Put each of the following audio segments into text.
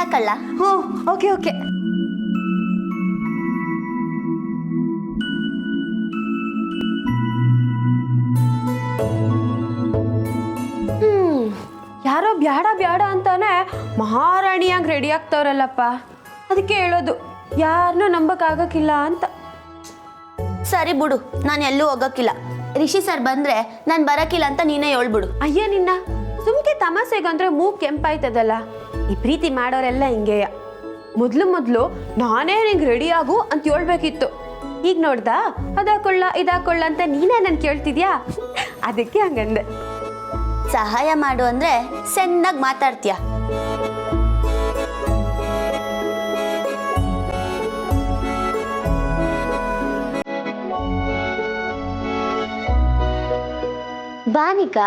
ಹಾಕಲ್ಲ? ಹ್ಞೂ okay okay. ಯಾರೋ ಬ್ಯಾಡ ಬ್ಯಾಡ ಅಂತಾನೆ ಮಹಾರಾಣಿಯಾಗಿ ರೆಡಿ ಆಗ್ತಾವ್ರಲ್ಲಪ್ಪ. ಅದಕ್ಕೆ ಹೇಳೋದು ಯಾರನ್ನೂ ನಂಬಕ್ಕಾಗಕ್ಕಿಲ್ಲ ಅಂತ. ಸರಿ ಬಿಡು, ನಾನು ಎಲ್ಲೂ ಹೋಗಕ್ಕಿಲ್ಲ. ರಿಷಿ ಸರ್ ಬಂದ್ರೆ ನಾನು ಬರಕ್ಕಿಲ್ಲ ಅಂತ ನೀನೇ ಹೇಳ್ಬಿಡು. ಅಯ್ಯ ನಿನ್ನ ಸುಮ್ಕೆ ತಮಾಸೆಗಂದ್ರೆ ಮೂಗ್ ಕೆಂಪಾಯ್ತದಲ್ಲ. ಈ ಪ್ರೀತಿ ಮಾಡೋರೆಲ್ಲ ಹಿಂಗೆಯ. ಮೊದ್ಲು ನಾನೇ ನಿಂಗೆ ರೆಡಿ ಆಗು ಅಂತ ಹೇಳ್ಬೇಕಿತ್ತು. ಈಗ ನೋಡ್ದಾ ಇದಾಕೊಳ್ಳ ಅಂತ ನೀನೇ ನನ್ ಕೇಳ್ತಿದ್ಯಾ. ಅದಕ್ಕೆ ಹಂಗಂದೆ. ಸಹಾಯ ಮಾಡು ಅಂದ್ರೆ ಸಣ್ಣಾಗಿ ಮಾತಾಡ್ತೀಯ. ಬಾನಿಕಾ,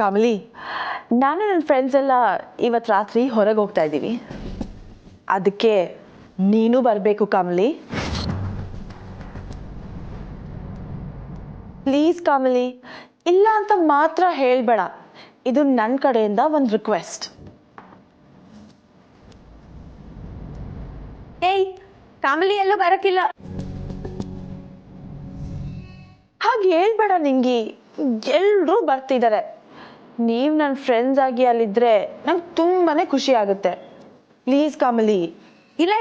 ಕಮಲಿ, ನಾನು ನನ್ನ ಫ್ರೆಂಡ್ಸ್ ಎಲ್ಲ ಇವತ್ತು ರಾತ್ರಿ ಹೊರಗೆ ಹೋಗ್ತಾ ಇದ್ದೀವಿ. ಅದಕ್ಕೆ ನೀನು ಬರಬೇಕು ಕಮಲಿ. ಪ್ಲೀಸ್ ಕಮಲಿ, ಇಲ್ಲ ಅಂತ ಮಾತ್ರ ಹೇಳಬೇಡ. ಇದು ನನ್ನ ಕಡೆಯಿಂದ ಒಂದು ರಿಕ್ವೆಸ್ಟ್. ಏಯ್, ಕಮಲಿ ಎಲ್ಲೂ ಬರಕ್ಕಿಲ್ಲ. ಹಾಗೆ ಹೇಳ್ಬೇಡ ನಿಂಗಿ. ಎಲ್ಲರೂ ಬರ್ತಿದ್ದಾರೆ. ನೀವು ನನ್ನ ಫ್ರೆಂಡ್ಸ್ ಆಗಿ ಅಲ್ಲಿದ್ರೆ ನಂಗೆ ತುಂಬಾನೇ ಖುಷಿ ಆಗುತ್ತೆ. ಪ್ಲೀಸ್ ಕಮಲಿ. ಇಲ್ಲ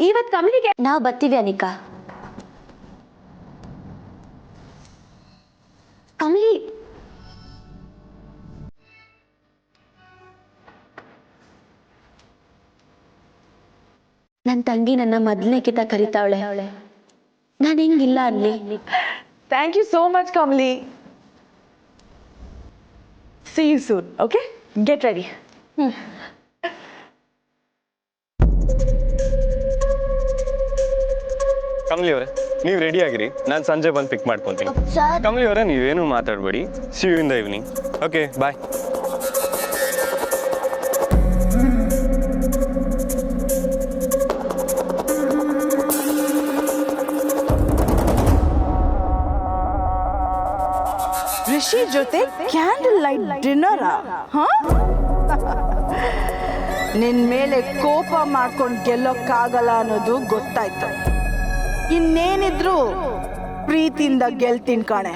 ಇವತ್ತು ಕಮಲಿಗೆ ನಾವು ಬರ್ತೀವಿ ಅನಿಕಾ. ಕಮಲಿ, ನನ್ನ ತಂಗಿ ನನ್ನ ಮೊದಲನೇ ಕಿತ ಕರಿತಾವಳೆ. ನಾನು ಹೆಂಗಿಲ್ಲ ಅಲ್ಲಿ. Thank you so much Kamali. See you soon, okay? Get ready. Kamali ಅವರೇ, ನೀವು ರೆಡಿ ಆಗಿರಿ. ನಾನು ಸಂಜೆ ಬಂದು ಪಿಕ್ ಮಾಡ್ಕೊತೀನಿ. ಸರ್, ಕಮಲಿ ಅವರೇ, ನೀವೇನು ಮಾತಾಡಬೇಡಿ. See you in the evening. Okay, bye. Rishi ಜೊತೆ ಕ್ಯಾಂಡಲ್ ಲೈಟ್ ಡಿನ್ನರ್. ನಿನ್ ಮೇಲೆ ಕೋಪ ಮಾಡ್ಕೊಂಡು ಗೆಲ್ಲೋಕ್ಕಾಗಲ್ಲ ಅನ್ನೋದು ಗೊತ್ತಾಯ್ತು. ಇನ್ನೇನಿದ್ರು ಪ್ರೀತಿಯಿಂದ ಗೆಲ್ತೀನಿ ಕಣೆ.